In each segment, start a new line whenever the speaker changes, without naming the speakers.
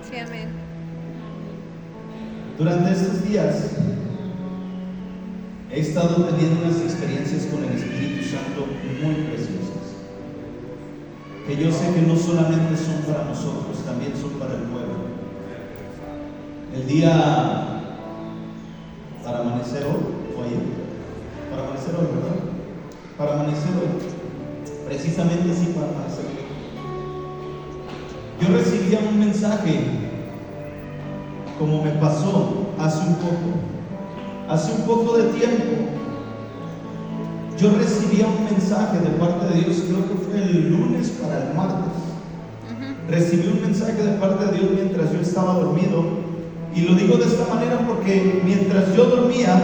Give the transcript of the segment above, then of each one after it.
Sí, amén.
Durante estos días he estado teniendo unas experiencias con el Espíritu Santo muy preciosas, que yo sé que no solamente son para nosotros, también son para el pueblo. El día para amanecer hoy, ¿o ayer? Para amanecer hoy, ¿verdad? Para amanecer hoy, precisamente sí, para amanecer hoy. Yo recibía un mensaje, como me pasó hace un poco de tiempo. Yo recibía un mensaje de parte de Dios, creo que fue el lunes para el martes. Recibí un mensaje de parte de Dios mientras yo estaba dormido, y lo digo de esta manera porque mientras yo dormía,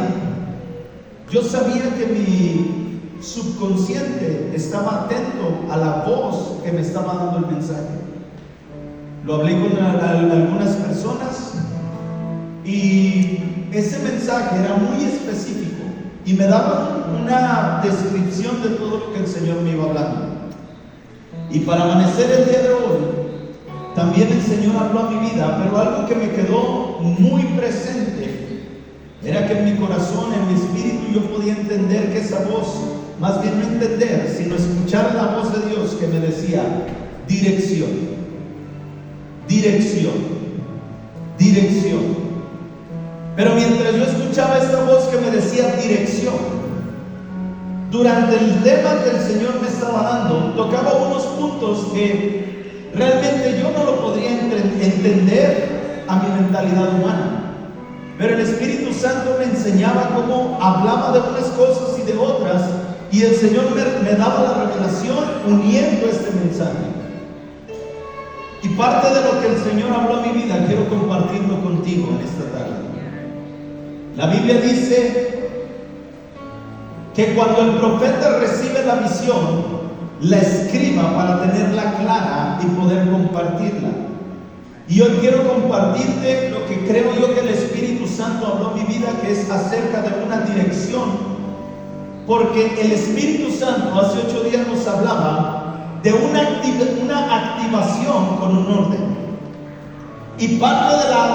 yo sabía que mi subconsciente estaba atento a la voz que me estaba dando el mensaje. Lo hablé con algunas personas y ese mensaje era muy específico y me daba una descripción de todo lo que el Señor me iba hablando. Y para amanecer el día de hoy, también el Señor habló a mi vida, pero algo que me quedó muy presente era que en mi corazón, en mi espíritu, yo podía entender que esa voz, más bien no entender, sino escuchar la voz de Dios que me decía: dirección, dirección, dirección. Pero mientras yo escuchaba esta voz que me decía dirección, durante el tema que el Señor me estaba dando, tocaba unos puntos que realmente yo no lo podría entender a mi mentalidad humana. Pero el Espíritu Santo me enseñaba cómo hablaba de unas cosas y de otras, y el Señor me daba la revelación uniendo este mensaje. Y parte de lo que el Señor habló a mi vida quiero compartirlo contigo en esta tarde. La Biblia dice que cuando el profeta recibe la visión, la escriba para tenerla clara y poder compartirla. Y hoy quiero compartirte lo que creo yo que el Espíritu Santo habló en mi vida, que es acerca de una dirección. Porque el Espíritu Santo hace 8 días nos hablaba de una activación con un orden. Y parte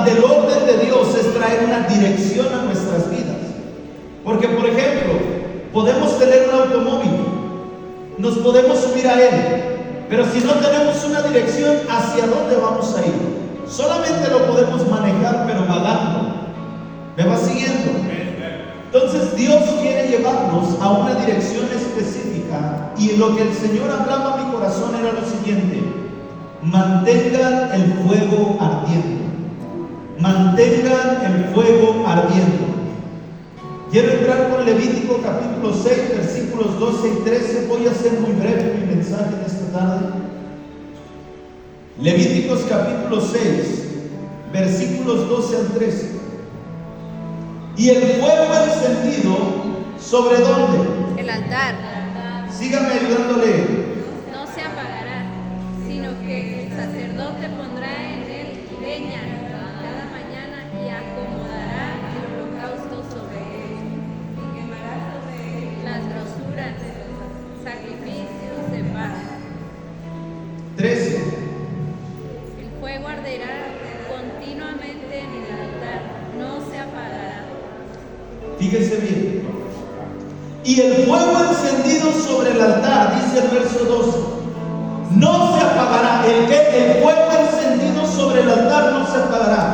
del orden de Dios es traer una dirección a nuestras vidas. Porque, por ejemplo, podemos tener un automóvil, nos podemos subir a él, pero si no tenemos una dirección hacia dónde vamos a ir, solamente lo podemos manejar, pero vagando. ¿Me va siguiendo? Entonces Dios quiere llevarnos a una dirección específica, y lo que el Señor hablaba a mi corazón era lo siguiente: mantengan el fuego ardiendo, mantengan el fuego ardiendo. Quiero entrar con Levítico capítulo 6, versículos 12 y 13. Voy a hacer muy breve mi mensaje de esta tarde. Levíticos capítulo 6, versículos 12 al 13. Y el fuego encendido, ¿sobre dónde?
El altar.
Sígame ayudándole.
No se apagará, sino que el sacerdote pondrá en él leña cada mañana y acomodará el holocausto sobre él. Y quemará sobre él las grosuras de los sacrificios de paz.
13.
El fuego arderá continuamente en el altar, no se apagará.
Fíjense bien. Y el fuego encendido sobre el altar, dice el verso 12, no se apagará. El fuego encendido sobre el altar no se apagará,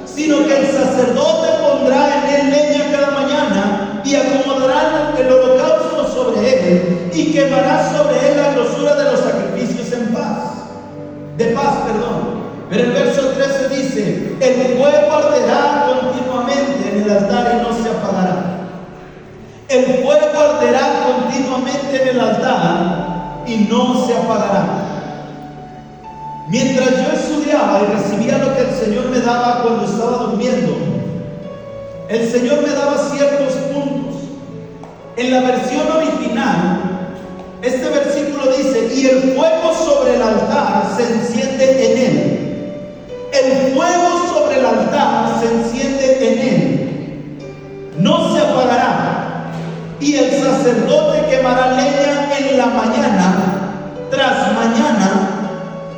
sino que el sacerdote pondrá en él leña cada mañana y acomodará el holocausto sobre él y quemará sobre él la grosura de los sacrificios de paz. Pero el verso 13 dice: el fuego arderá continuamente en el altar y no se apagará. El fuego arderá continuamente en el altar y no se apagará. Mientras yo estudiaba y recibía lo que el Señor me daba cuando estaba durmiendo, el Señor me daba ciertos puntos. En la versión original, este versículo dice: y el fuego sobre el altar se enciende en él. El fuego sobre el altar se enciende en él, no se apagará, y el sacerdote quemará leña en la mañana tras mañana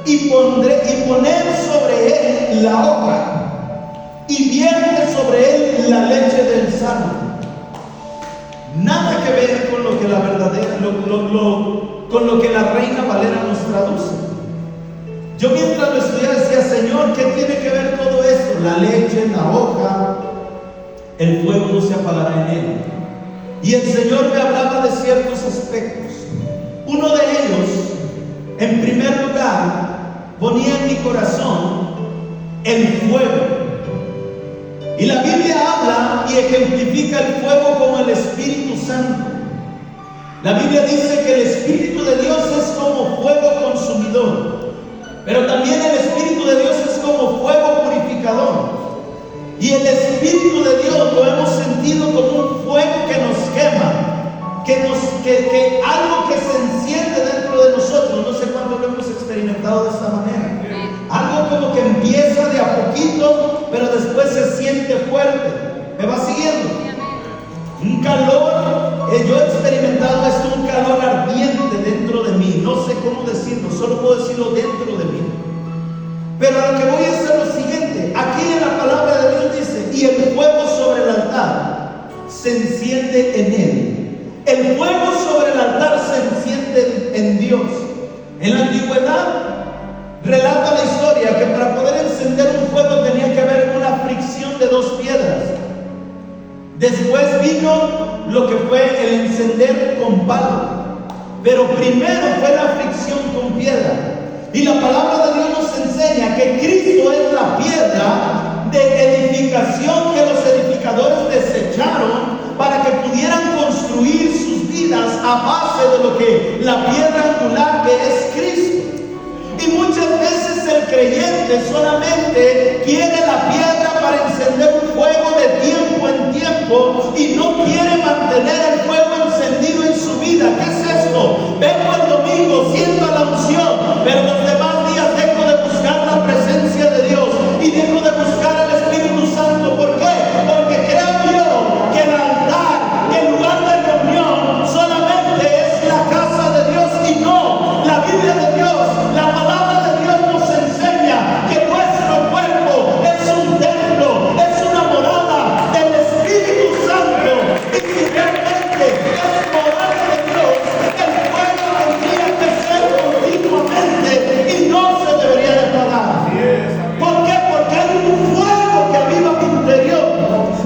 y poner sobre él la hoja y vierte sobre él la leche del salmo. Nada que ver con lo que la verdadera, con lo que la Reina Valera nos traduce. Yo mientras lo estudiaba decía, Señor, ¿qué tiene que ver todo esto? La leche, la hoja, el fuego no se apagará en él. Y el Señor me hablaba de ciertos aspectos. Uno de ellos, en primer lugar, ponía en mi corazón el fuego. Y la Biblia habla y ejemplifica el fuego como el Espíritu Santo. La Biblia dice que el Espíritu de Dios es como fuego consumidor, pero también el Espíritu de Dios es como fuego purificador. Y el Espíritu de Dios lo hemos sentido como un fuego que nos quema, que algo que se enciende dentro de nosotros. No sé cuánto lo hemos experimentado de esta manera. Algo como que empieza de a poquito, pero después se siente fuerte. ¿Me va siguiendo? Un calor, yo he experimentado esto, un calor ardiente dentro de mí. No sé cómo decirlo, solo puedo decirlo dentro de mí. Pero a lo que voy a hacer lo siguiente. Aquí en la palabra de Dios dice, y el fuego sobre el altar se enciende en él. El fuego sobre el altar se enciende en Dios. En la antigüedad relata la historia que para poder encender un fuego tenía que haber una fricción de dos piedras. Después vino lo que fue el encender con palo, pero primero fue la fricción con piedra. Y la palabra de Dios nos enseña que Cristo es la piedra de edificación que los edificadores desecharon para que pudieran construir sus vidas a base de lo que la piedra angular que es Cristo. Y muchas veces el creyente solamente quiere la piedra para encender un fuego de tiempo en tiempo y no quiere mantener el fuego encendido en su vida. ¿Qué es esto? Vengo el domingo, siento la unción, pero los demás días dejo de buscar la presencia de Dios y dejo de buscar al Espíritu Santo. ¿Por qué? Porque creo yo que el altar, el lugar de reunión, solamente es la casa de Dios y no la Biblia de Dios. La palabra de Dios nos enseña que nuestro cuerpo es un templo, es una morada del Espíritu Santo. Y si realmente es morada de Dios, el fuego tendría que ser continuamente y no se debería de apagar. ¿Por qué? Porque hay un fuego que aviva mi interior,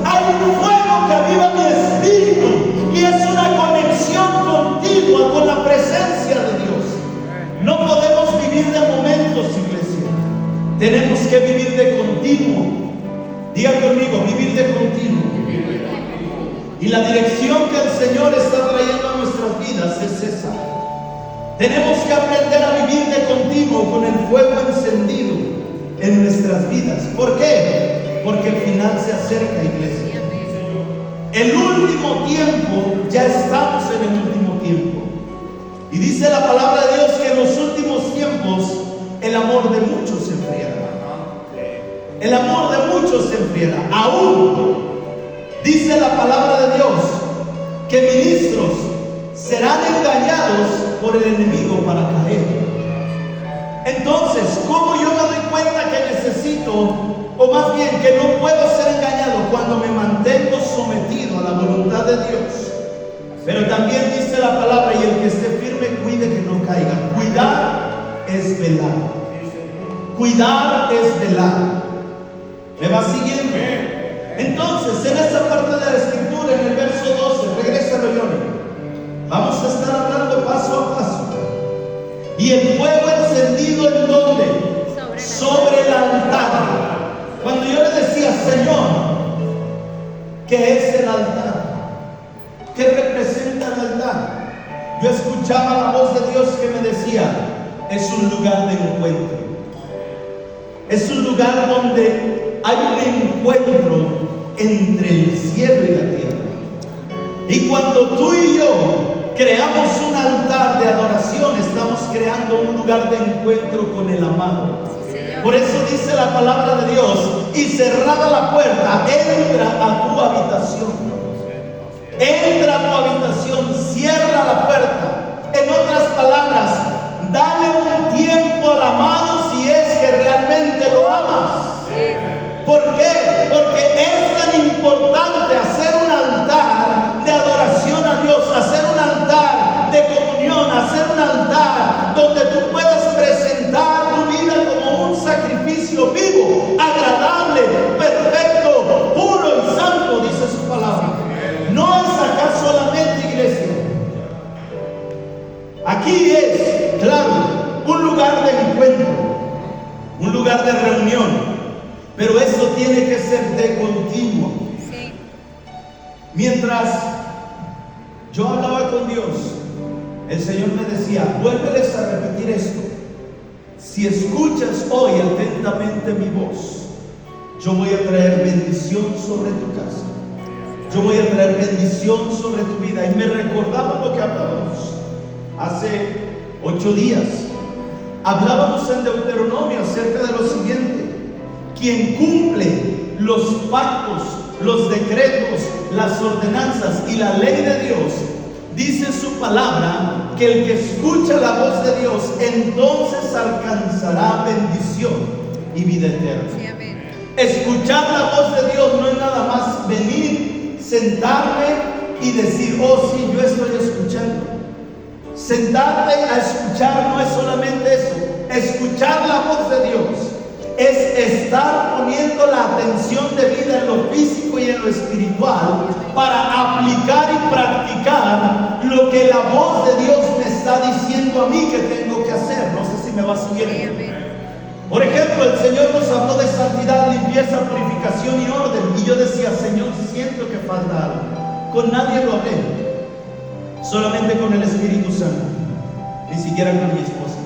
hay un fuego que aviva mi espíritu y es una conexión continua con la presencia de Dios. No podemos vivir de momentos, iglesia. Tenemos que vivir de continuo. Diga conmigo, vivir de continuo. Y la dirección que el Señor está trayendo a nuestras vidas es esa. Tenemos que aprender a vivir de continuo con el fuego encendido en nuestras vidas. ¿Por qué? Porque el final se acerca, iglesia. El último tiempo, ya estamos en el último tiempo. Y dice la palabra de Dios que en los últimos tiempos el amor de muchos se enfriará. El amor de muchos se enfriará. Aún dice la palabra de Dios que ministros serán engañados por el enemigo para caer. Entonces, ¿cómo yo me doy cuenta que necesito, o más bien que no puedo ser engañado? Cuando me mantengo sometido a la voluntad de Dios. Pero también dice la palabra, y el que esté firme cuide que no caiga. Cuidar es velar. Cuidar es velar. ¿Me va siguiendo? Entonces, en esta parte de la escritura, en el verso 12, regresa Johnny. Vamos a estar hablando paso a paso. Y el fuego encendido, ¿en dónde? Sobre el altar. Cuando yo le decía, Señor, ¿qué es el altar? ¿Qué representa el altar? Yo escuchaba la voz de Dios que me decía, es un lugar de encuentro. Es un lugar donde hay un encuentro entre el cielo y la tierra. Y cuando tú y yo creamos un altar de adoración, estamos creando un lugar de encuentro con el amado. Por eso dice la palabra de Dios, y cerrada la puerta, entra a tu habitación. Entra a tu habitación, cierra la puerta. En otras palabras, dale un tiempo al amado si lugar de reunión, pero eso tiene que ser de continuo.
Sí.
Mientras yo hablaba con Dios, el Señor me decía, vuélveles a repetir esto. Si escuchas hoy atentamente mi voz, yo voy a traer bendición sobre tu casa. Yo voy a traer bendición sobre tu vida. Y me recordaba lo que hablábamos hace 8 días. Hablábamos en Deuteronomio acerca de lo siguiente: quien cumple los pactos, los decretos, las ordenanzas y la ley de Dios, dice su palabra que el que escucha la voz de Dios entonces alcanzará bendición y vida eterna.
Sí, amén.
Escuchar la voz de Dios no es nada más venir, sentarme y decir, oh sí, yo estoy escuchando. Sentarte a escuchar no es solamente eso. Escuchar la voz de Dios es estar poniendo la atención debida en lo físico y en lo espiritual para aplicar y practicar lo que la voz de Dios me está diciendo a mí que tengo que hacer. No sé si me va siguiendo. Por ejemplo, el Señor nos habló de santidad, limpieza, purificación y orden. Y yo decía, Señor, siento que falta algo. Con nadie lo hablé, solamente con el Espíritu Santo, ni siquiera con mi esposa.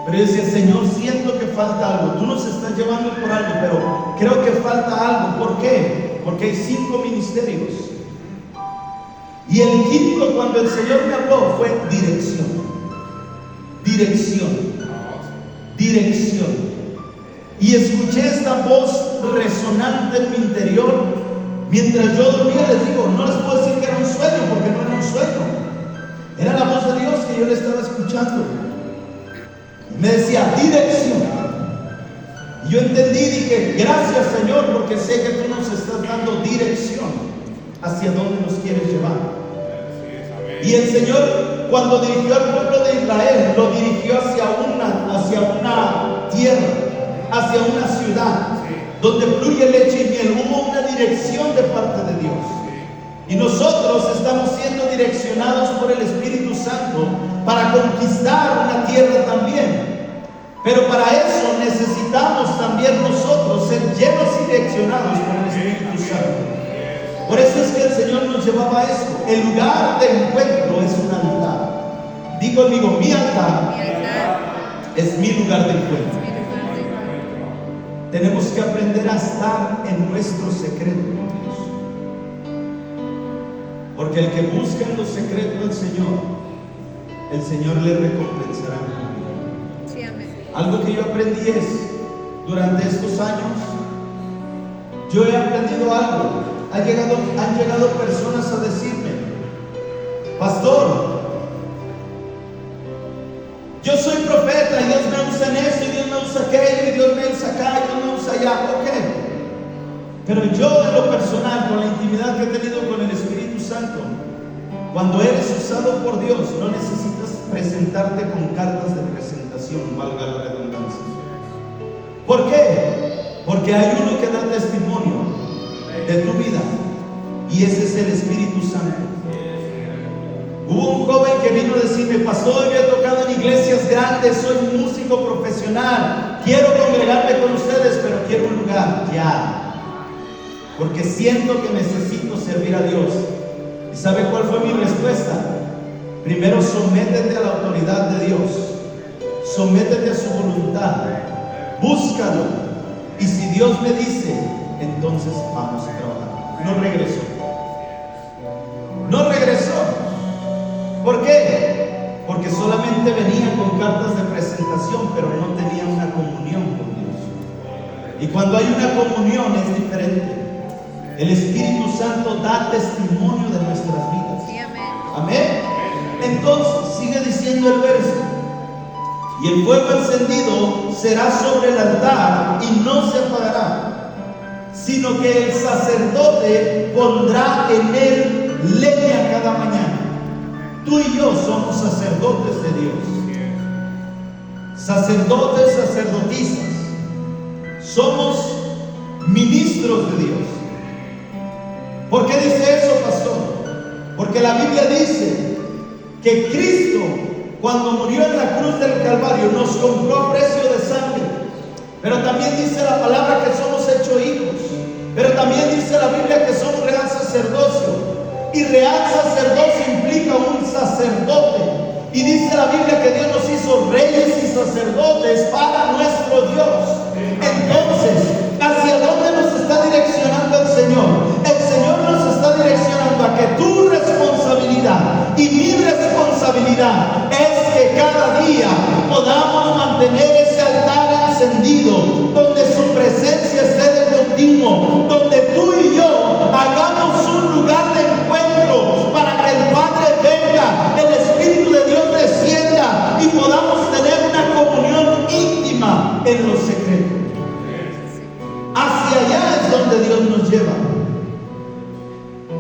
Pero yo decía, Señor, siento que falta algo. Tú nos estás llevando por algo, pero creo que falta algo. ¿Por qué? Porque hay 5 ministerios. Y el quinto, cuando el Señor me habló, fue dirección. Dirección. Dirección. Y escuché esta voz resonante en mi interior mientras yo dormía. Les digo, no les puedo decir que era un sueño, porque no era un sueño. Era la voz de Dios que yo le estaba escuchando. Me decía, dirección. Y yo entendí y dije, gracias Señor, porque sé que tú nos estás dando dirección hacia dónde nos quieres llevar. Y el Señor, cuando dirigió al pueblo de Israel, lo dirigió hacia una tierra, hacia una ciudad donde fluye leche y miel. Hubo una dirección de parte de Dios. Y nosotros estamos siendo direccionados por el Espíritu Santo para conquistar una tierra también. Pero para eso necesitamos también nosotros ser llenos y direccionados por el Espíritu Santo. Por eso es que el Señor nos llevaba a esto. El lugar de encuentro es un altar. Digo conmigo, mi altar es mi lugar de encuentro. Tenemos que aprender a estar en nuestro secreto con Dios. Porque el que busca en lo secreto del Señor, el Señor le recompensará.
Sí, amén.
Algo que yo aprendí es, durante estos años, yo he aprendido algo. Han llegado personas a decirme, pastor, yo soy profeta y Dios me usa en esto y Dios me usa aquello y Dios me usa acá y Dios me usa allá. Ok, pero yo en lo personal, con la intimidad que he tenido con el Espíritu Santo, cuando eres usado por Dios, no necesitas presentarte con cartas de presentación, valga la redundancia. ¿Por qué? Porque hay uno que da testimonio de tu vida, y ese es el Espíritu Santo. Hubo un joven que vino a decirme, pastor, yo he tocado en iglesias grandes, soy un músico profesional, quiero congregarme con ustedes, pero quiero un lugar ya, porque siento que necesito servir a Dios. ¿Y sabe cuál fue mi respuesta? Primero, sométete a la autoridad de Dios, sométete a su voluntad, búscalo, y si Dios me dice, entonces vamos a trabajar. No regresó. No regresó. ¿Por qué? Porque solamente venía con cartas de presentación, pero no tenía una comunión con Dios. Y cuando hay una comunión es diferente. El Espíritu Santo da testimonio de nuestras vidas.
Sí, amén.
Amén. Entonces sigue diciendo el verso: y el fuego encendido será sobre el altar y no se apagará, sino que el sacerdote pondrá en él leña cada mañana. Tú y yo somos sacerdotes de Dios. Sacerdotes, sacerdotisas. Somos ministros de Dios. ¿Por qué dice eso, pastor? Porque la Biblia dice que Cristo, cuando murió en la cruz del Calvario, nos compró a precio de sangre. pero también dice la palabra que somos hechos hijos, pero también dice la Biblia que somos real sacerdocio, y real sacerdocio implica un sacerdote. Y dice la Biblia que Dios nos hizo reyes y sacerdotes para nuestro Dios. Entonces, ¿hacia dónde nos está direccionando el Señor? El Señor nos está direccionando a que tu responsabilidad y mi responsabilidad es que cada día podamos mantener ese altar encendido, donde su presencia esté de continuo, donde tú y yo hagamos un lugar de encuentro para que el Padre venga, el Espíritu de Dios descienda y podamos tener una comunión íntima en lo secreto. Hacia allá es donde Dios nos lleva.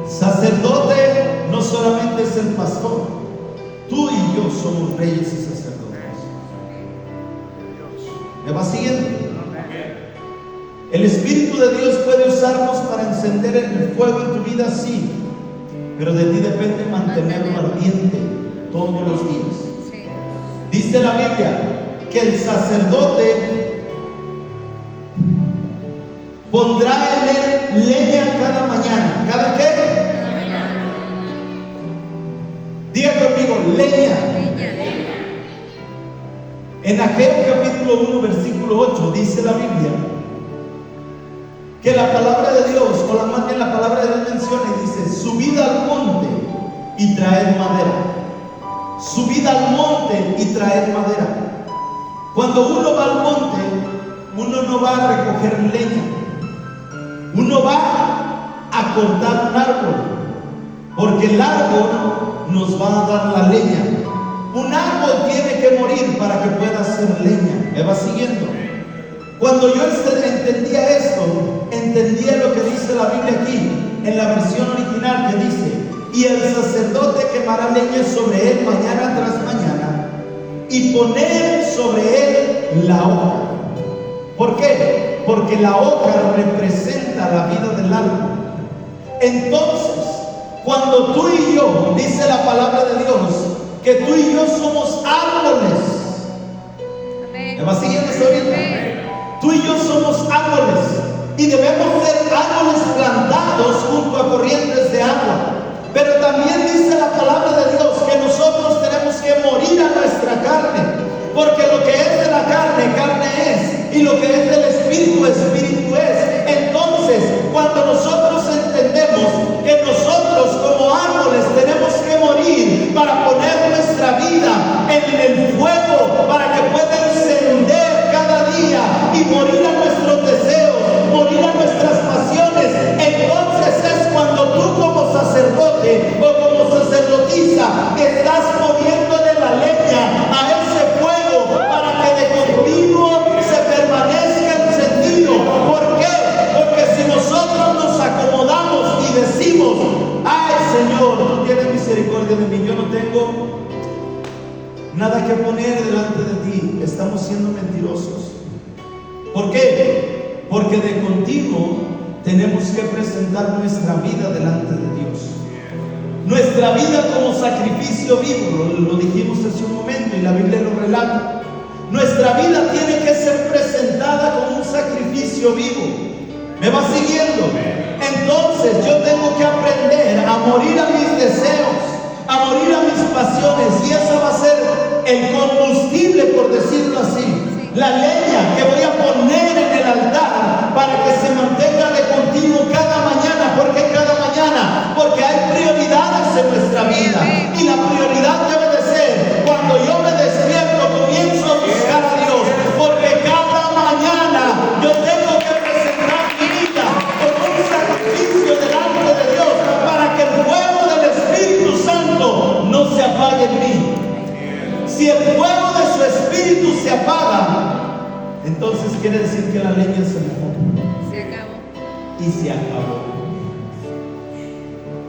Sacerdote no solamente es el pastor, tú y yo somos reyes y sacerdotes. ¿Me va siguiendo? El Espíritu de Dios puede usarnos para encender el fuego en tu vida, sí, pero de ti depende mantenerlo ardiente todos los días. Dice la Biblia que el sacerdote pondrá en él leña cada mañana. ¿Cada qué? Diga conmigo, leña. En Ageo capítulo 1 versículo 8 dice la Biblia que la palabra de Dios, o más bien la palabra de Dios menciona y dice: subid al monte y traed madera. Subid al monte y traed madera. Cuando uno va al monte, uno no va a recoger leña, uno va a cortar un árbol, porque el árbol nos va a dar la leña. Un árbol tiene que morir para que pueda hacer leña. ¿Me va siguiendo? Cuando yo entendía esto, entendía lo que dice la Biblia aquí, en la versión original, que dice: y el sacerdote quemará leña sobre él mañana tras mañana, y poner sobre él la hoja. ¿Por qué? Porque la hoja representa la vida del árbol. Entonces, cuando tú y yo, dice la palabra de Dios, que tú y yo somos árboles. ¿Me va siguiendo esta ahorita? Tú y yo somos árboles, y debemos ser árboles plantados junto a corrientes de agua. Pero también dice la palabra de Dios que nosotros tenemos que morir a nuestra carne, porque lo que es de la carne, carne es, y lo que es del espíritu, espíritu es. Entonces, cuando nosotros entendemos que nosotros como árboles tenemos que morir para poner nuestra vida en el fuego, para que pueda encender cada día y morir a nuestros deseos, morir a nuestras pasiones, entonces es cuando tú como sacerdote o como sacerdotisa estás poniéndole la leña a ese fuego para que de continuo se permanezca encendido. ¿Por qué? Porque si nosotros nos acomodamos y decimos: ay Señor, tú tienes misericordia de mí, yo no tengo nada que poner delante de ti, estamos siendo mentirosos. ¿Por qué? Porque de continuo tenemos que presentar nuestra vida delante de Dios. Nuestra vida como sacrificio vivo, lo dijimos hace un momento y la Biblia lo relata. Nuestra vida tiene que ser presentada como un sacrificio vivo. ¿Me va siguiendo? Entonces yo tengo que aprender a morir a mis deseos, a morir a mis pasiones, y esa va a ser el combustible, por decirlo así, la leña que voy a poner en el altar para que se mantenga de continuo cada mañana. ¿Por qué cada mañana? Porque hay prioridades en nuestra vida, y la prioridad debe de ser: cuando yo me despierto, comienzo a buscar a Dios, porque cada mañana yo tengo que presentar mi vida como un sacrificio delante de Dios, para que el fuego del Espíritu Santo no se apague en mí. Si el fuego de su Espíritu se apaga, entonces quiere decir que la leña se mojó.
Se acabó.
Y se acabó.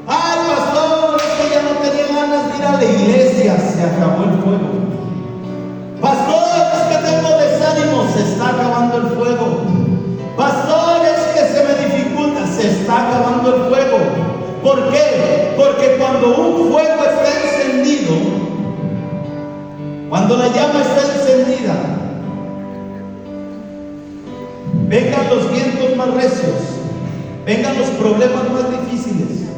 Ay, pastor, es que ya no tenía ganas de ir a la iglesia. Se acabó el fuego. Pastor, es que tengo desánimo. Se está acabando el fuego. Pastor, es que se me dificulta. Se está acabando el fuego. ¿Por qué? Porque cuando un fuego está encendido, cuando la llama está encendida, vengan los vientos más recios, vengan los problemas más difíciles,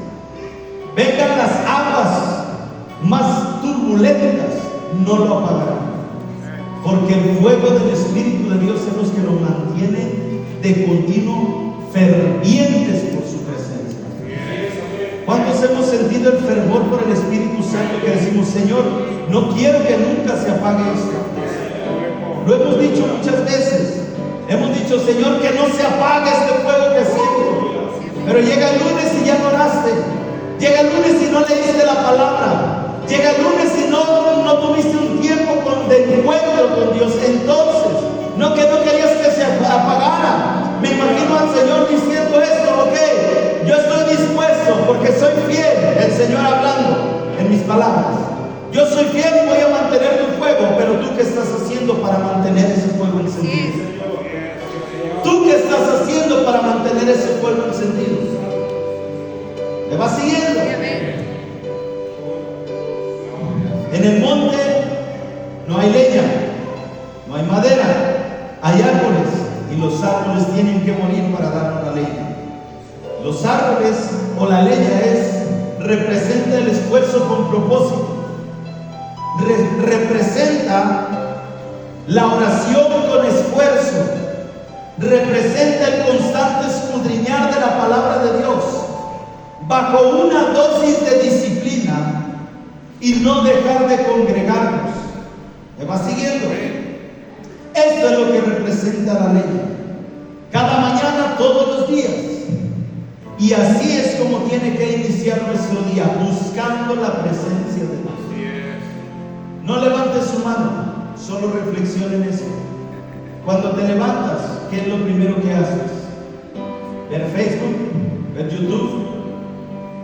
vengan las aguas más turbulentas, no lo apagarán. Porque el fuego del Espíritu de Dios es lo que nos mantiene de continuo fervientes por su presencia. ¿Cuántos hemos sentido el fervor por el Espíritu Santo que decimos, Señor, no quiero que nunca se apague esto? Lo hemos dicho muchas veces. Hemos dicho, Señor, que no se apague este fuego que siento. Pero llega el lunes y ya no oraste. Llega el lunes y no leíste la palabra. Llega el lunes y no tuviste un tiempo de encuentro con Dios. Entonces, no querías que se apagara. Me imagino al Señor diciendo esto, ok, yo estoy dispuesto porque soy fiel. El Señor hablando en mis palabras. Yo soy fiel y voy a mantener tu fuego, pero ¿tú qué estás haciendo para mantener ese fuego encendido? ¿Tú qué estás haciendo para mantener ese fuego encendido? ¿Me vas siguiendo? En el monte no hay leña, no hay madera, hay árboles y los árboles tienen que morir para dar una leña. Los árboles o la leña representa el esfuerzo con propósito, representa la oración con esfuerzo, representa el constante escudriñar de la palabra de Dios bajo una dosis de disciplina y no dejar de congregarnos. ¿Me va siguiendo? Esto es lo que representa la ley. Cada mañana, todos los días. Y así es como tiene que iniciar nuestro día, buscando la presencia de Dios. No levantes su mano, solo reflexiona en eso. Cuando te levantas, ¿qué es lo primero que haces? ¿Ver Facebook? ¿Ver YouTube?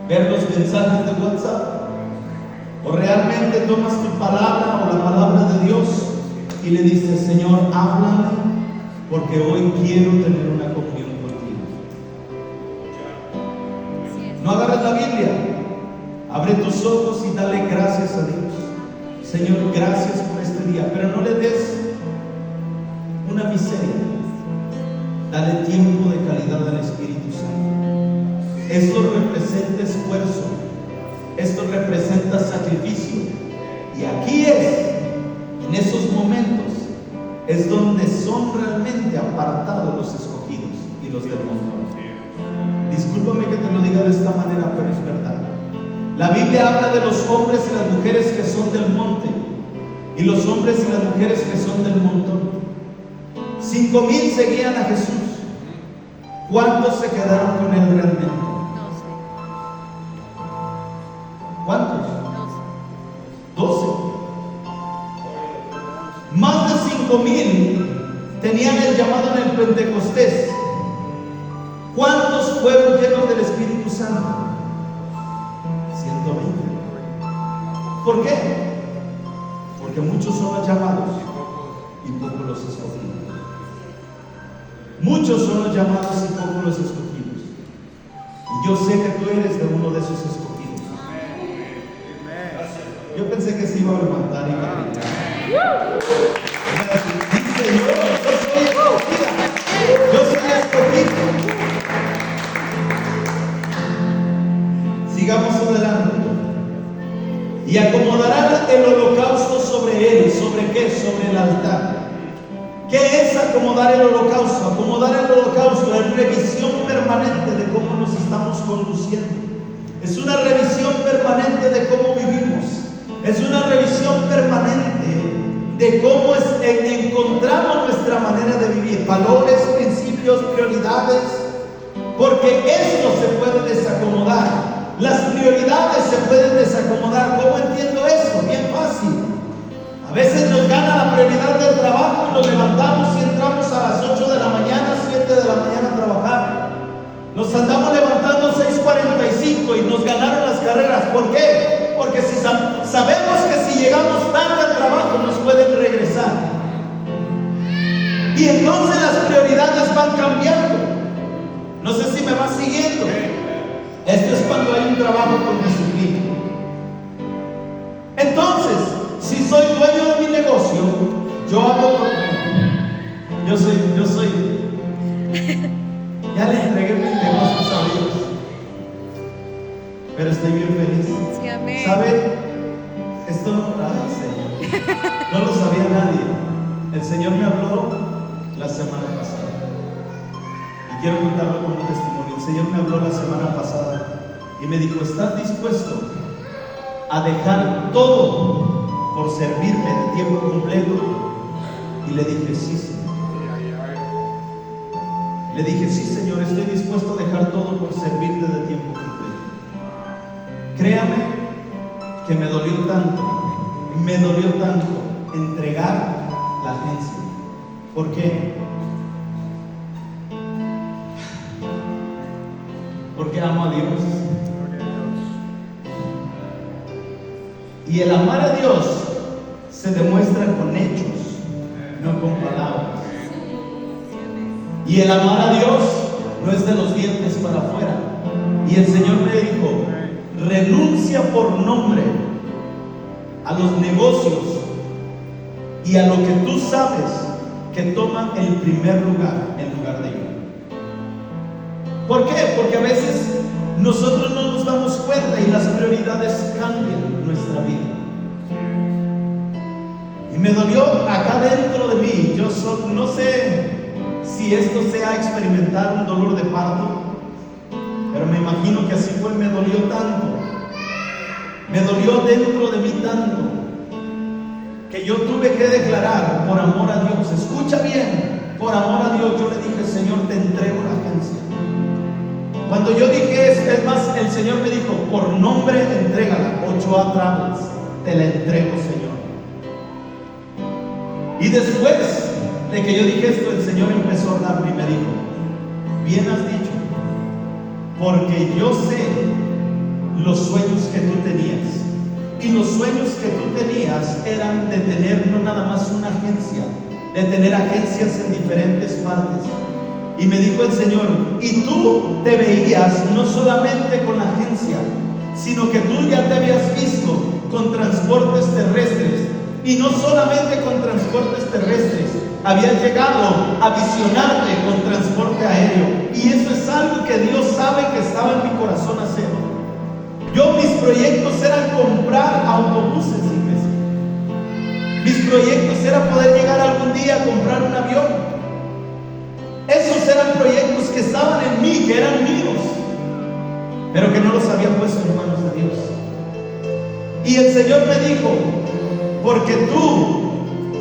¿Ver los mensajes de WhatsApp? ¿O realmente tomas tu palabra o la palabra de Dios y le dices, Señor, háblame, porque hoy quiero tener una comunión contigo? No agarres la Biblia, abre tus ojos y dale gracias a Dios. Señor, gracias por este día, pero no le des una miseria. Dale tiempo de calidad al Espíritu Santo. Esto representa esfuerzo. Esto representa sacrificio. Y aquí en esos momentos, es donde son realmente apartados los escogidos y los del montón. Discúlpame que te lo diga de esta manera, pero es verdad. La Biblia habla de los hombres y las mujeres que son del monte y los hombres y las mujeres que son del montón. 5,000 seguían a Jesús. ¿Cuántos se quedaron con él realmente? ¿Cuántos? 12. Más de 5,000 tenían el llamado en el Pentecostés. ¿Cuántos fueron llenos del Espíritu Santo? 120. ¿Por qué? Porque muchos son los llamados y pocos los escogidos. Muchos son los llamados y pocos los escogidos. Y yo sé que tú eres de uno de esos escogidos. Yo pensé que se iba a levantar y iba a gritar. Dice, yo soy escogida. Yo soy escogido. Sigamos adelante. Y acomodará el holocausto sobre él. ¿Sobre qué? Sobre el altar. ¿Qué es acomodar el holocausto? Acomodar el holocausto es revisión permanente de cómo nos estamos conduciendo. Es una revisión permanente de cómo vivimos. Es una revisión permanente de cómo encontramos nuestra manera de vivir, valores, principios, prioridades, porque esto se puede desacomodar. Las prioridades se pueden desacomodar. ¿Cómo entiendo eso? Bien fácil. A veces nos gana la prioridad del trabajo y nos levantamos y entramos a las 8 de la mañana, 7 de la mañana a trabajar. Nos andamos levantando 6:45 y nos ganaron las carreras. ¿Por qué? Porque si sabemos que si llegamos tarde al trabajo nos pueden regresar. Y entonces las prioridades van cambiando. No sé si me vas siguiendo. Esto es cuando hay un trabajo con disciplina. Entonces, si soy dueño de mi negocio, yo hago por mí. Yo soy Ya le entregué mis negocios a Dios. Pero estoy bien feliz.
Sí, amén.
¿Sabe? Esto Señor, no lo sabía nadie. El Señor me habló la semana pasada. Y quiero contarlo como un testimonio. El Señor me habló la semana pasada y me dijo: ¿estás dispuesto a dejar todo por servirme de tiempo completo? Y le dije: sí, Señor. Le dije: sí, Señor, estoy dispuesto a dejar todo por servirte de tiempo completo. Créame que me dolió tanto entregar la agencia. ¿Por qué? Porque amo a Dios. Y el amar a Dios se demuestra con hechos, no con palabras. Y el amar a Dios no es de los dientes para afuera. Y el Señor me dijo: renuncia por nombre a los negocios y a lo que tú sabes que toma el primer lugar en lugar de yo. ¿Por qué? Porque a veces nosotros no nos damos cuenta y las prioridades cambian nuestra vida. Y me dolió acá dentro de mí. Yo no sé si esto sea experimentar un dolor de parto, pero me imagino que así fue. Me dolió tanto, me dolió dentro de mí tanto, que yo tuve que declarar por amor a Dios. Escucha bien, por amor a Dios, yo le dije: Señor, te entrego la agencia. Cuando yo dije eso, es más, el Señor me dijo: por nombre, entrégala. Ochoa Travels, te la entrego, Señor. Y después de que yo dije esto, el Señor empezó a hablarme y me dijo: bien has dicho, porque yo sé los sueños que tú tenías. Y los sueños que tú tenías eran de tener no nada más una agencia, de tener agencias en diferentes partes. Y me dijo el Señor: y tú te veías no solamente con la agencia, sino que tú ya te habías visto con transportes terrestres. Y no solamente con transportes terrestres, habías llegado a visionarte con transporte aéreo. Y eso es algo que Dios sabe que estaba en mi corazón hacer. Mis proyectos eran comprar autobuses, iglesia. Mis proyectos eran poder llegar algún día a comprar un avión. Esos eran proyectos que estaban en mí, que eran míos, pero que no los había puesto en manos de Dios. Y el Señor me dijo: porque tú,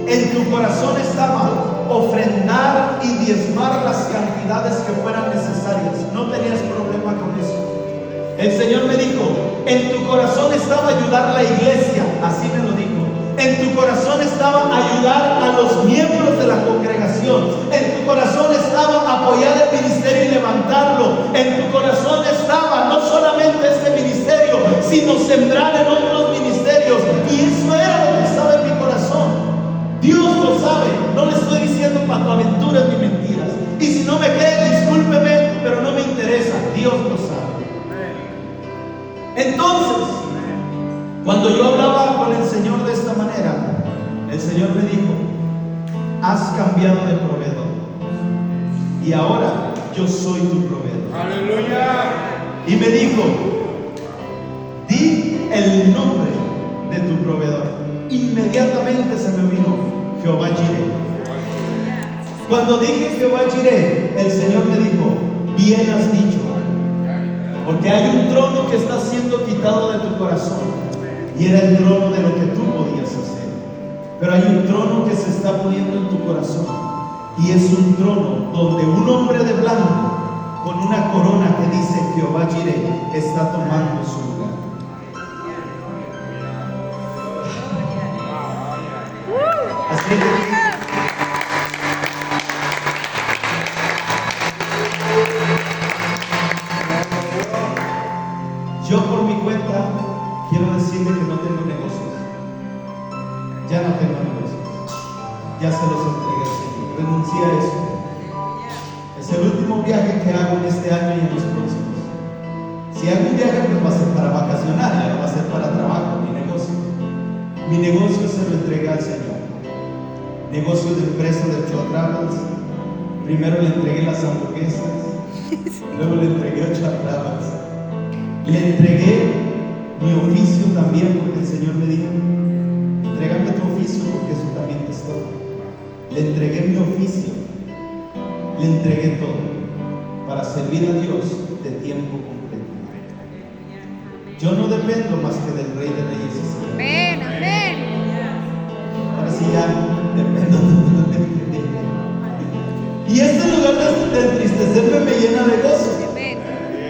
en tu corazón estaba ofrendar y diezmar las cantidades que fueran necesarias. No tenías problema con eso. El Señor me dijo: en tu corazón estaba ayudar a la iglesia. Así me lo dijo. En tu corazón estaba ayudar a los miembros de la congregación. En tu corazón estaba apoyar el ministerio y levantarlo. En tu corazón estaba no solamente este ministerio, sino sembrar en otros ministerios. Y eso era lo que estaba en mi corazón. Dios lo sabe. No le estoy diciendo patoaventuras ni mentiras. Y si no me cree, discúlpeme, pero no me interesa. Dios lo sabe. Entonces, cuando yo hablaba con el Señor de esta manera, el Señor me dijo: has cambiado de proveedor y ahora yo soy tu proveedor. ¡Aleluya! Y me dijo: di el nombre de tu proveedor. Inmediatamente se me vino Jehová Jireh. Cuando dije Jehová Jireh, el Señor me dijo: bien has dicho, porque hay un trono que está siendo quitado de tu corazón. Y era el trono de lo que tú podías hacer. Pero hay un trono que se está poniendo en tu corazón. Y es un trono donde un hombre de blanco con una corona que dice Jehová Jireh está tomando su lugar. Así que yo por mi cuenta quiero decirle que no tengo negocios. Ya no tengo negocios. Ya se los entregué al Señor. Renuncié a eso. Es el último viaje que hago en este año y en los próximos. Si hago un viaje, pues va a ser para vacacionar, ya no va a ser para trabajo, mi negocio. Mi negocio se lo entregué al Señor. Negocio de empresa de Ochoa Travels, Primero le entregué las hamburguesas, luego le entregué 8 arrabas. Le entregué mi oficio también, porque el Señor me dijo: entrégame tu oficio, porque eso también te estorba. Le entregué mi oficio, le entregué todo para servir a Dios de tiempo completo. Yo no dependo más que del Rey de Reyes y Señor.
Amén, amén.
Ahora sí ya dependo totalmente de Él. Y este lugar de entristecerme me llena de gozo.
Amén.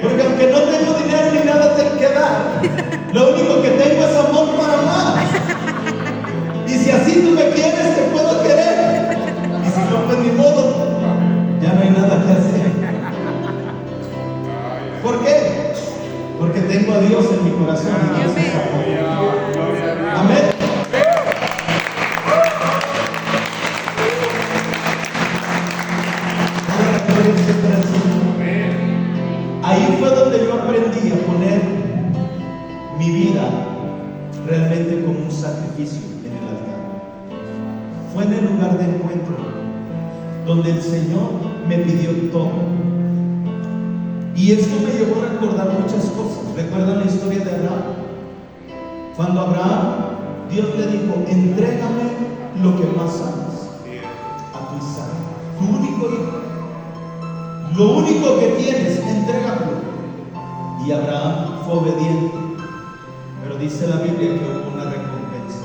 Porque aunque no tengo dinero ni nada que dar, lo único que tengo es amor para amar. Y si así tú me quieres, te puedo querer. Y si no, pues ni modo, ya no hay nada que hacer. ¿Por qué? Porque tengo a Dios en mi corazón. Y Dios es amor. Amén. Ahí fue donde yo aprendí a poner mi vida realmente como un sacrificio en el altar. Fue en el lugar de encuentro donde el Señor me pidió todo. Y esto me llevó a recordar muchas cosas. ¿Recuerdan la historia de Abraham? Cuando Abraham, Dios le dijo: entrégame lo que más amas, a tu Isaac, tu único hijo. Lo único que tienes, entrégalo. Y Abraham fue obediente. Pero dice la Biblia que hubo una recompensa.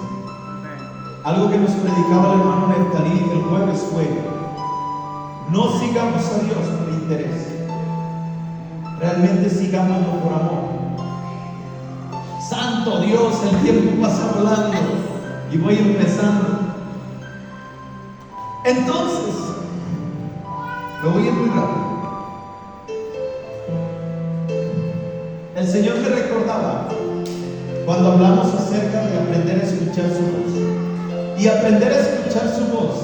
Algo que nos predicaba el hermano Neftalí el jueves fue: no sigamos a Dios por interés, realmente sigámoslo por amor. Santo Dios, el tiempo pasa volando y voy empezando. Entonces, me voy a ir muy rápido. El Señor me recordaba cuando hablamos acerca de aprender a escuchar su voz. Y aprender a escuchar su voz.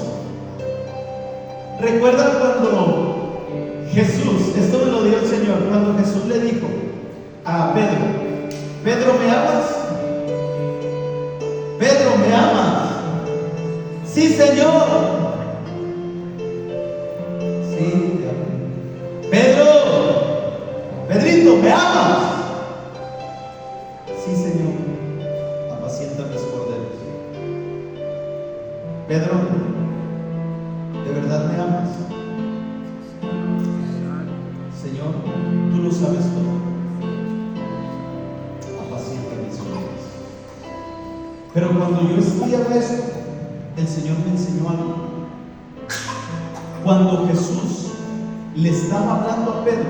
¿Recuerdan cuando Jesús, esto me lo dio el Señor, cuando Jesús le dijo a Pedro: Pedro, ¿me amas? Pedro, ¿me amas? Sí, Señor. Sí, te amo. Pedro, Pedrito, ¿me amas? Sí, Señor, apacienta mis corderos. Pedro, ¿de verdad me amas? Señor, tú lo sabes todo. Apacienta mis corderos. Pero cuando yo estudiaba esto, el Señor me enseñó algo. Cuando Jesús le estaba hablando a Pedro,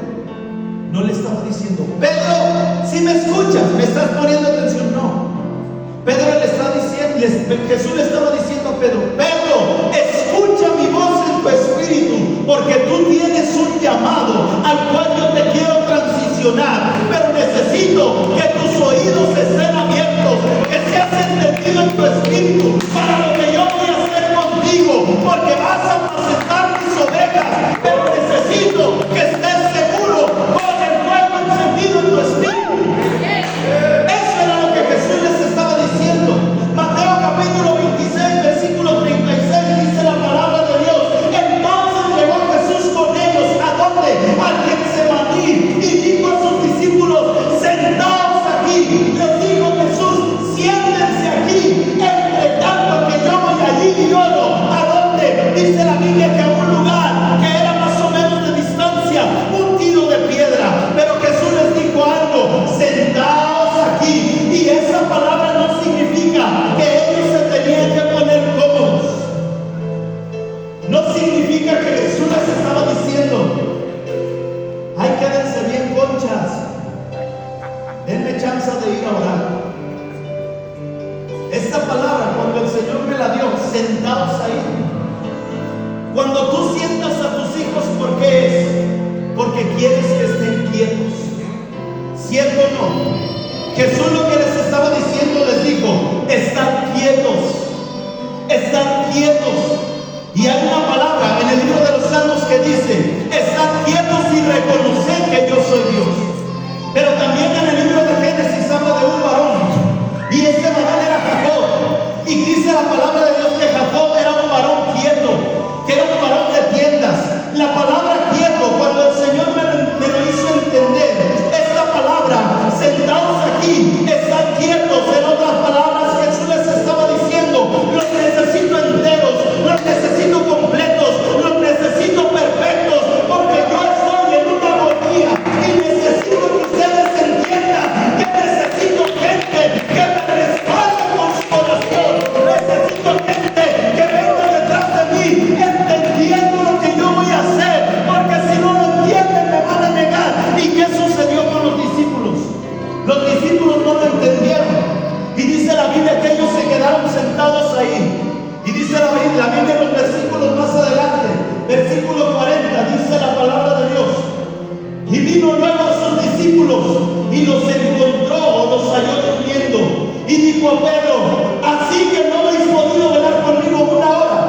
no le estaba diciendo: Pedro, si me escuchas, me estás poniendo atención. No. Pedro le está diciendo, Jesús le estaba diciendo a Pedro: Pedro, escucha mi voz en tu espíritu, porque tú tienes un llamado al cual yo te quiero transicionar, pero necesito que tus oídos estén abiertos, que seas entendido en tu espíritu para lo que yo voy a hacer contigo, porque vas a apacentar mis ovejas, pero necesito que estés seguro con el fuego encendido en tu espíritu. Eso era lo que Jesús les estaba diciendo. Mateo capítulo 26, versículo 36 dice la palabra de Dios: entonces llegó Jesús con ellos ¿a dónde? Al Getsemaní, y dijo a sus discípulos: sentaos aquí. Les dijo Jesús: siéntense aquí, entre tanto que yo voy allí y oro. ¿A dónde? Dice la Biblia que a un lugar que era más o menos de distancia, un tiro de piedra. Pero Jesús les dijo algo: sentaos aquí. Y esa palabra no significa que ellos se tenían que poner cómodos. No significa que Jesús les estaba diciendo: ay, quédense bien conchas, denme chance de ir a orar. Esta palabra, cuando el Señor me la dio, sentaos ahí. Cuando tú sientas a tus hijos, ¿por qué es? Porque quieres que estén quietos. ¿Cierto o no? Jesús lo que les estaba diciendo, les dijo: estad quietos, estad quietos. Y hay una palabra en el libro de los Salmos que dice: estad quietos y reconoced que yo soy Dios. Pero también en el libro de Génesis habla de un varón, y este varón era Jacob. Y dice la palabra de Dios que Jacob era un varón quieto, que era un varón de tiendas. La palabra quieto, cuando el Señor me lo hizo entender, esta palabra, sentados aquí, están quietos. En otras palabras, Jesús les estaba diciendo: los necesito enteros, los necesito completos, los necesito perfectos, porque yo estoy en una agonía y necesito que ustedes entiendan que necesito gente que me respalde con su oración. Necesito gente que venga detrás de mí entendiendo lo que yo voy a hacer, porque si no lo entienden me van a negar. ¿Y qué sucedió con los discípulos? Los discípulos no lo entendieron, y dice la Biblia que ellos se quedaron sentados ahí. Y dice la Biblia en los versículos más adelante, versículo 40, dice la palabra de Dios: y vino luego a sus discípulos y los encontró o los halló durmiendo, y dijo a Pedro: así que no habéis podido velar conmigo una hora.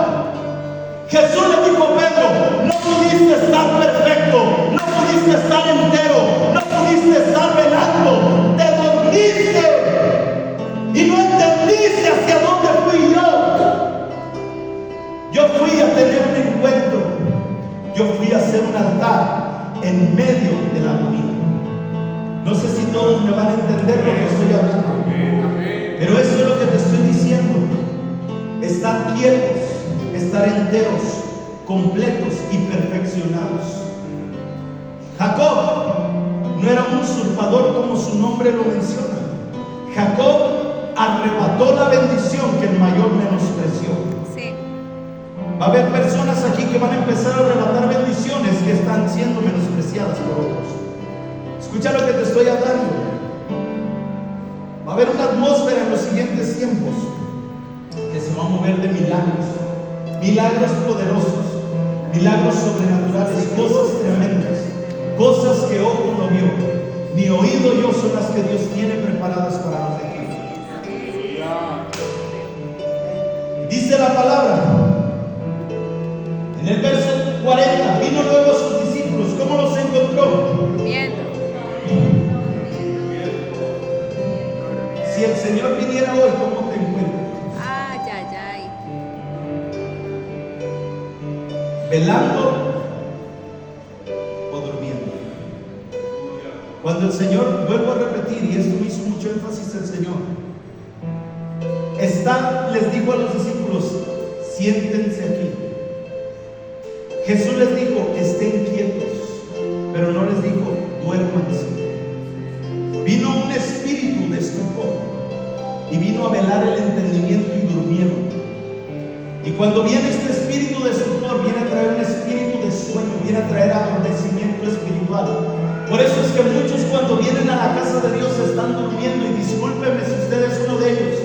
Jesús le dijo a Pedro: no pudiste estar perfecto, no pudiste estar entero, no pudiste estar velando, te dormiste y no entendiste hacia dónde fui yo. Yo fui a tener un encuentro, yo fui a hacer un altar en medio de la agonía. No sé si todos me van a entender lo que estoy hablando, pero eso es lo que te estoy diciendo: estar quietos, estar enteros, completos y perfeccionados. Jacob no era un usurpador como su nombre lo menciona. Jacob arrebató la bendición que el mayor menospreció.
Sí.
Va a haber personas aquí que van a empezar a arrebatar bendiciones que están siendo menospreciadas por otros. Escucha lo que te estoy hablando. Va a haber una atmósfera en los siguientes tiempos que se va a mover de milagros, milagros poderosos, milagros sobrenaturales, cosas tremendas, cosas que ojo no vio, ni oído yo, son las que Dios tiene preparadas para los de aquí. Dice la palabra en el verso 40: vino luego a sus discípulos. ¿Cómo los encontró?
Viendo.
Si el Señor viniera hoy, ¿cómo te encuentras?
Ay, ay, ay.
¿Velando o durmiendo? Cuando el Señor, vuelvo a repetir, y esto me hizo mucho énfasis el Señor, les dijo a los discípulos: siéntense aquí. Jesús les dijo: estén quietos, pero no les dijo: duérmanse. Vino un espíritu de estupor y vino a velar el entendimiento, y durmieron. Y cuando viene este espíritu de estupor, viene a traer un espíritu de sueño, viene a traer adormecimiento espiritual. Por eso es que muchos, cuando vienen a la casa de Dios, están durmiendo. Y discúlpeme si usted es uno de ellos,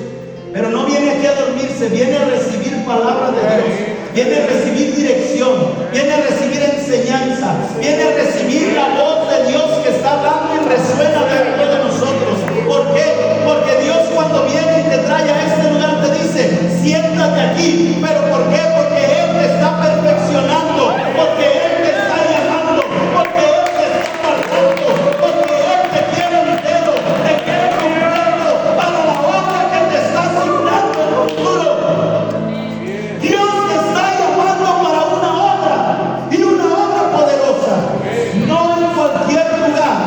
pero no viene aquí a dormirse, viene a recibir palabra de Dios, viene a recibir dirección, viene a recibir enseñanza, viene a recibir la voz de Dios que está hablando y resuena dentro de nosotros. ¿Por qué? Porque Dios, cuando viene y te trae a este lugar, te dice: siéntate aquí. ¿Pero por qué? Porque Él te está perfeccionando, porque Él te está llamando, porque Él te está marcando, porque Él te quiere entero, te quiere completo para la obra que te está asignando en el futuro. Dios te está llamando para una obra, y una obra poderosa. No en cualquier lugar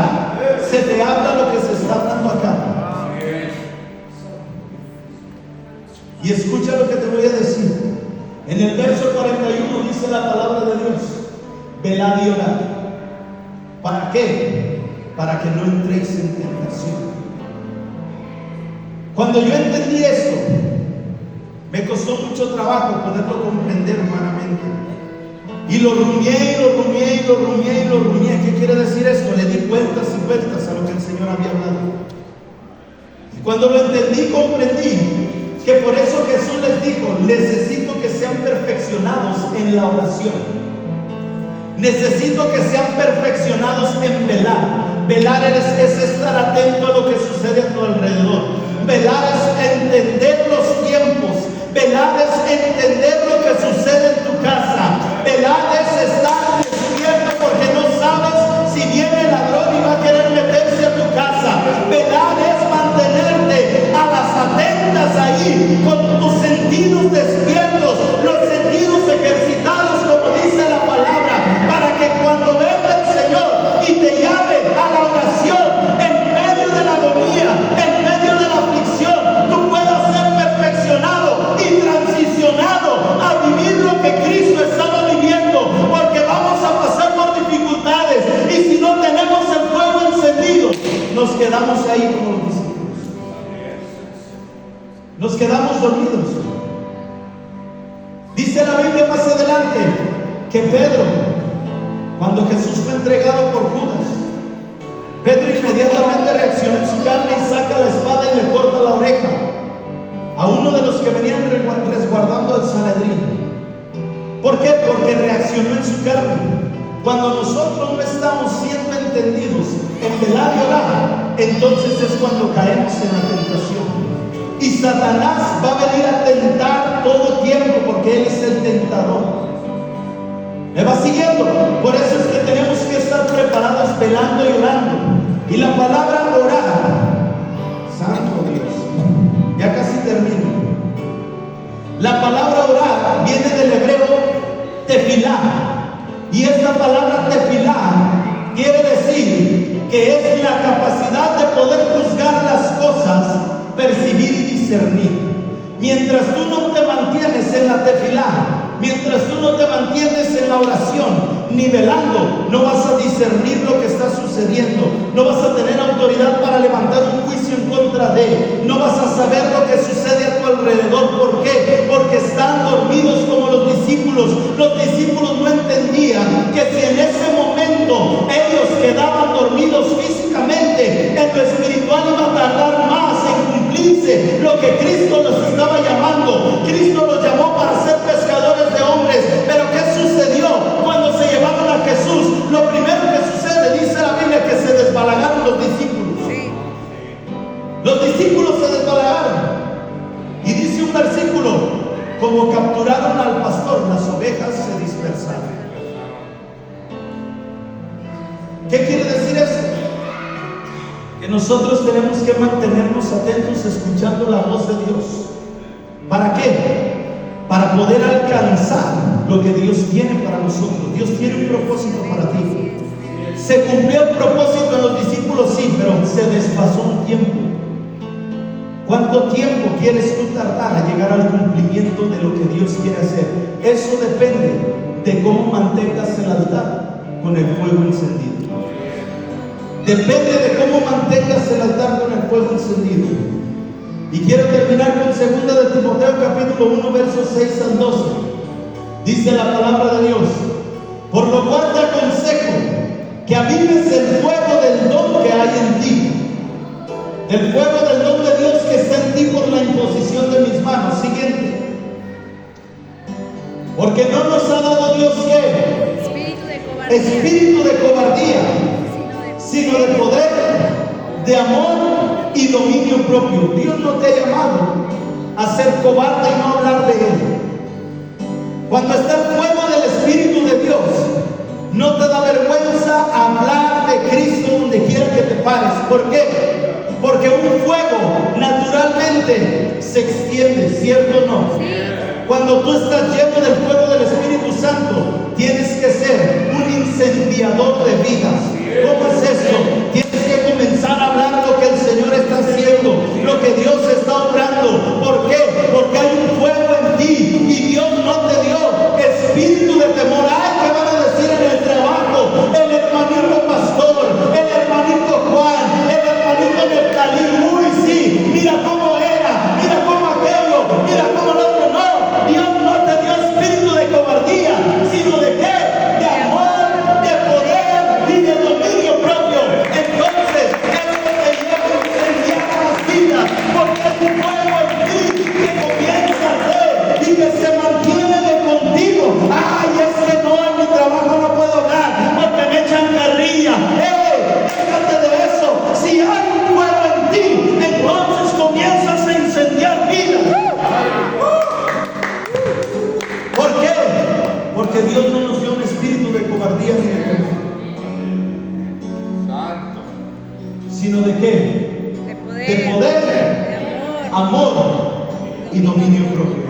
se te habla lo que se está hablando acá. Y escucha lo que te voy a decir. En el verso 41 dice la palabra de Dios: velad y orad. ¿Para qué? Para que no entréis en tentación. Cuando yo entendí esto, me costó mucho trabajo poderlo comprender humanamente. Y lo rumié, y lo rumié, y lo rumié, y lo rumié. ¿Qué quiere decir esto? Le di vueltas y vueltas a lo que el Señor había hablado. Y cuando lo entendí, comprendí que por eso Jesús les dijo: necesito que sean perfeccionados en la oración. Necesito que sean perfeccionados en velar. Velar es estar atento a lo que sucede a tu alrededor. Velar es entender los tiempos. Velar es entender lo que sucede en tu casa. Velar es estar despierto, porque no sabes si viene el ladrón y va a querer meterse a tu casa. Velar es mantenerte a las atentas ahí, con tus sentidos despiertos, los sentidos ejercitados, como dice la palabra, quedamos ahí como los discípulos. Nos quedamos dormidos. Dice la Biblia más adelante que Pedro, cuando Jesús fue entregado por Judas, Pedro inmediatamente reaccionó en su carne y saca la espada y le corta la oreja a uno de los que venían resguardando el Sanedrín. ¿Por qué? Porque reaccionó en su carne. Cuando nosotros no estamos siendo entendidos en velar y orar, entonces es cuando caemos en la tentación. Y Satanás va a venir a tentar todo tiempo, porque él es el tentador. ¿Me va siguiendo? Por eso es que tenemos que estar preparados velando y orando. Y la palabra orar, santo Dios, ya casi termino. La palabra orar viene del hebreo tefilá. Y esta palabra tefilá quiere decir que es la capacidad de poder juzgar las cosas, percibir y discernir. Mientras tú no te mantienes en la tefilá, mientras tú no te mantienes en la oración, ni velando, no vas a discernir lo que está sucediendo, no vas a tener autoridad para levantar un juicio en contra de, no vas a saber lo que sucede a tu alrededor. ¿Por qué? Porque están dormidos como los discípulos. Los discípulos no entendían que si en ese momento ellos quedaban dormidos físicamente, en lo espiritual iba a tardar más en cumplirse lo que Cristo los estaba llamando. Cristo los llamó para ser pescadores de hombres. Pero ¿qué sucedió cuando se llevaron a Jesús? Lo primero que sucede, dice la Biblia, que se desbalagaron los discípulos. Los discípulos se desbalagaron. Y dice un versículo: como capturaron al pastor, las ovejas se dispersaron. ¿Qué quiere decir eso? Que nosotros tenemos que mantenernos atentos escuchando la voz de Dios. ¿Para qué? Para poder alcanzar lo que Dios tiene para nosotros. Dios tiene un propósito para ti. Se cumplió el propósito en los discípulos, sí, pero se desfasó un tiempo. ¿Cuánto tiempo quieres tú tardar a llegar al cumplimiento de lo que Dios quiere hacer? Eso depende de cómo mantengas el altar con el fuego encendido. Depende de cómo mantengas el altar con el fuego encendido. Y quiero terminar con 2 de Timoteo capítulo 1 versos 6 al 12. Dice la palabra de Dios: por lo cual te aconsejo que avives el fuego del don que hay en ti, el fuego del don de Dios que está en ti por la imposición de mis manos. Siguiente. Porque no nos ha dado Dios ¿qué? Espíritu de cobardía, sino de poder, de amor y dominio propio. Dios no te ha llamado a ser cobarde y no hablar de Él. Cuando está el fuego del Espíritu de Dios, no te da vergüenza hablar de Cristo donde quiera que te pares. ¿Por qué? Porque un fuego naturalmente se extiende, ¿cierto o no? Cuando tú estás lleno del fuego del Espíritu Santo, tienes que ser un incendiador de vidas. ¿Cómo es esto? Tienes que comenzar a hablar lo que el Señor está haciendo, lo que Dios está obrando. ¿Por qué? Porque hay un fuego en ti y Dios no te dio espíritu de temor. Ay, ¿qué van a decir en el trabajo? El hermanito pastor, el hermanito Juan, el hermanito Neftalí. Uy, sí, mira cómo era, mira cómo aquello, mira cómo el otro. No, Dios no te dio espíritu de cobardía, sino de qué? De amor, de poder y de dominio propio. Entonces, esto te lleva a incendiar las vidas, porque es un fuego en ti que comienza a ser y que se mantiene de contigo. Ay, es que no, en mi trabajo no puedo hablar porque me echan carrilla. Déjate de eso. Si hay un fuego en ti, entonces comienzas a incendiar vidas. ¿Por qué? Porque Dios no nos dio un espíritu de cobardía ni de temor, sino de qué? De poder, de amor y dominio propio.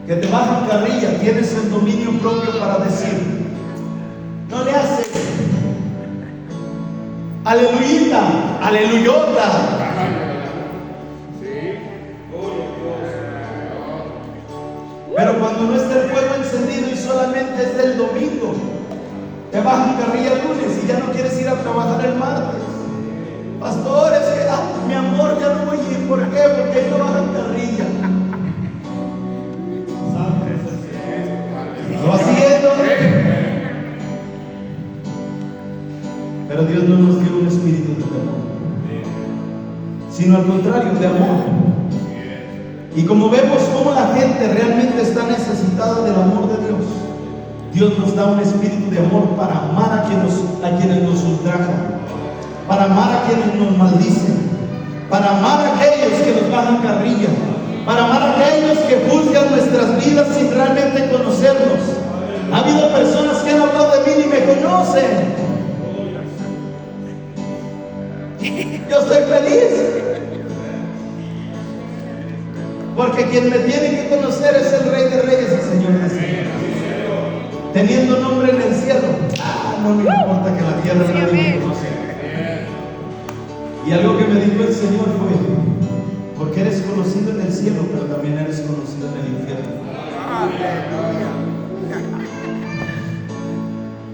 Que te bajan carrilla, tienes el dominio propio para decir: no le haces aleluyita, aleluyota. Pero cuando no está el fuego encendido y solamente es del domingo, te bajan carrilla el lunes y ya no quieres ir a trabajar el martes. Pastor, es que mi amor, ya no voy a ir. ¿Por qué? Porque ahí no bajan carrilla. ¿Lo haciendo? Pero Dios no nos dio un espíritu de temor, sino al contrario, de amor. Y como vemos cómo la gente realmente está necesitada del amor de Dios, Dios nos da un espíritu de amor para amar a quienes nos ultrajan, para amar a quienes nos maldicen, para amar a aquellos que nos bajan carrilla, para amar a aquellos que juzgan nuestras vidas sin realmente conocernos. Ha habido personas que han hablado de mí y me conocen. Yo estoy feliz, porque quien me tiene que conocer es el Rey de Reyes, el Señor de Señores, teniendo nombre en el cielo. No me importa que la tierra nadie me conoce. Y algo que me dijo el Señor fue: porque eres conocido en el cielo, pero también eres conocido en el infierno.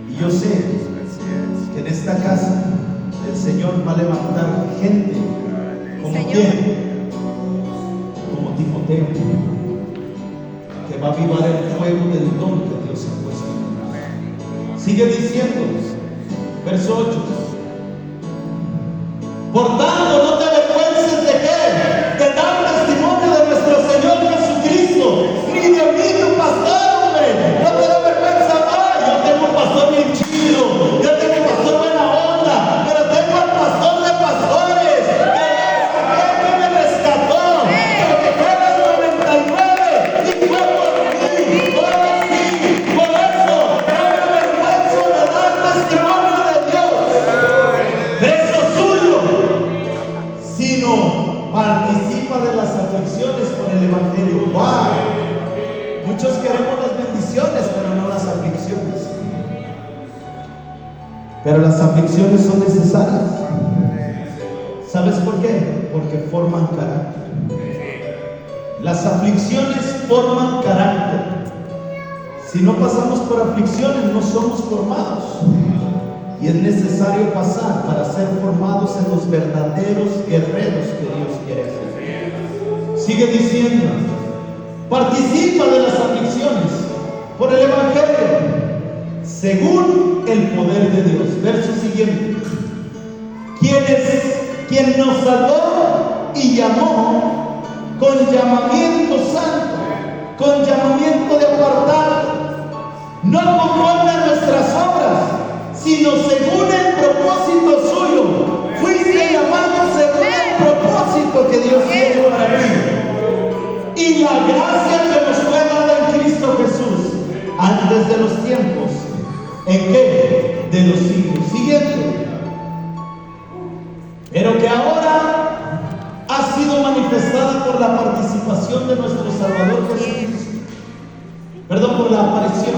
Y yo sé que en esta casa el Señor va a levantar gente como quién, como Timoteo, que va a avivar el fuego del don que Dios ha puesto. Sigue diciendo, verso 8: por tanto, no te avergüences de qué, de dar testimonio de nuestro Señor Jesucristo, ni de mí tu pastor, hombre. No te da vergüenza. Yo tengo un pastor bien chido, yo tengo un pastor buena onda, pero tengo al pastor de pastores, que es aquel que me rescató, que fue en el 99 y fue por mí. Ahora sí, por eso no me avergüenzo de dar testimonio de Dios, de eso suyo, sino participa de las aflicciones por el Evangelio. ¡Wow! Muchos queremos las bendiciones, pero no las aflicciones. Pero las aflicciones son necesarias. ¿Sabes por qué? Porque forman carácter. Las aflicciones forman carácter. Si no pasamos por aflicciones, no somos formados. Y es necesario pasar para ser formados en los verdaderos guerreros que Dios quiere hacer. Sigue diciendo: participa de las aflicciones por el Evangelio, según el poder de Dios. Verso siguiente: quien nos salvó y llamó con llamamiento santo, con llamamiento de apartado, no conforme a nuestras obras, sino según el propósito suyo. Fuiste llamado según el propósito que Dios tiene para ti, y la gracia que nos fue dada en Cristo Jesús antes de los tiempos. ¿En qué? De los siglos. Siguiente: pero que ahora ha sido manifestada por la participación de nuestro Salvador Jesucristo, por la aparición,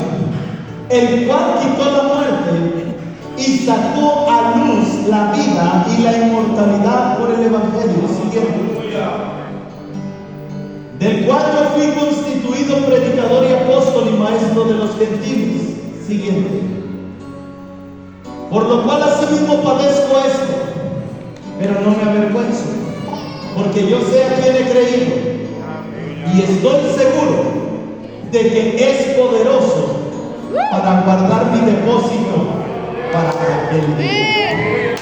el cual quitó la muerte y sacó a luz la vida y la inmortalidad por el Evangelio. Siguiente: del cual yo fui constituido predicador y apóstol y maestro de los gentiles. Siguiente: por lo cual asimismo padezco esto, pero no me avergüenzo, porque yo sé a quién he creído, y estoy seguro de que es poderoso para guardar mi depósito para aquel día.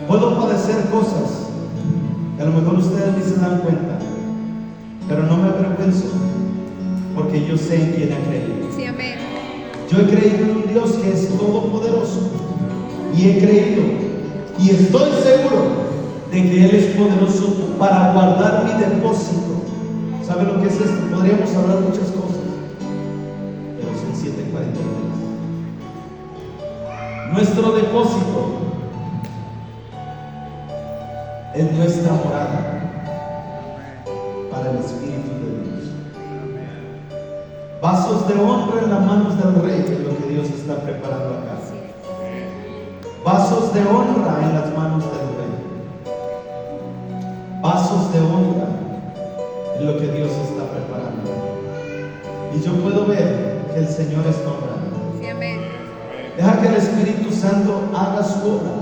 Puedo padecer cosas que a lo mejor ustedes ni se dan cuenta, pero no me avergüenzo, porque yo sé en quién he creído.
Sí, amén.
Yo he creído en un Dios que es todopoderoso, y he creído y estoy seguro de que Él es poderoso para guardar mi depósito. ¿Sabe lo que es esto? Podríamos hablar muchas cosas, pero son 7:43. Nuestro depósito es nuestra morada para el Espíritu de Dios. Vasos de honra en las manos del Rey, que es lo que Dios está preparando acá. Vasos de honra en las manos del Rey. Vasos de honra es lo que Dios está preparando. Y yo puedo ver que el Señor está obrando.
Sí, amén.
Deja que el Espíritu Santo haga su obra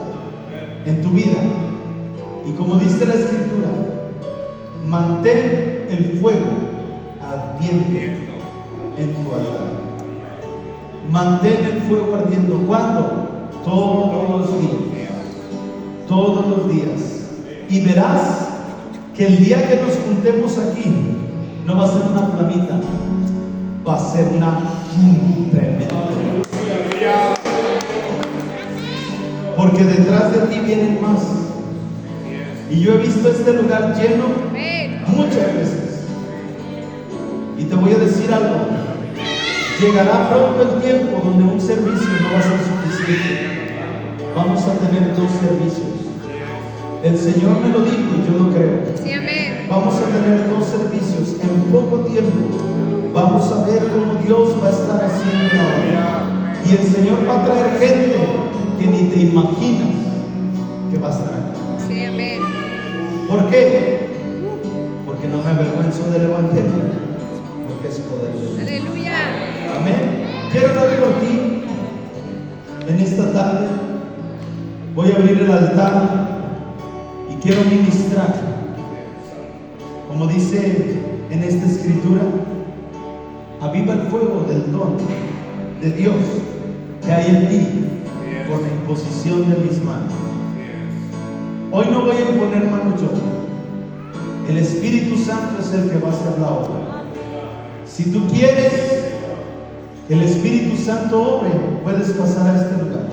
en tu vida. Y como dice la Escritura, mantén el fuego ardiente en tu altar. Mantén el fuego ardiendo. ¿Cuándo? Todos los días. Todos los días. Y verás que el día que nos juntemos aquí no va a ser una flamita, va a ser una tremenda. Porque detrás de ti vienen más. Y yo he visto este lugar lleno muchas veces. Y te voy a decir algo. Llegará pronto el tiempo donde un servicio no va a ser suficiente. Vamos a tener 2 servicios. El Señor me lo dijo y yo lo creo.
Sí, amén.
Vamos a tener 2 servicios en poco tiempo. Vamos a ver cómo Dios va a estar haciendo la obra. Y el Señor va a traer gente que ni te imaginas que va a estar aquí.
Sí, amén.
¿Por qué? Porque no me avergüenzo del Evangelio, porque es poder de Dios.
Aleluya.
Amén. Quiero orar por ti en esta tarde. Voy a abrir el altar y quiero ministrar. Como dice en esta escritura, aviva el fuego del don de Dios que hay en ti por la imposición de mis manos. Hoy no voy a imponer mano yo. El Espíritu Santo es el que va a hacer la obra. Si tú quieres que el Espíritu Santo obre, puedes pasar a este lugar.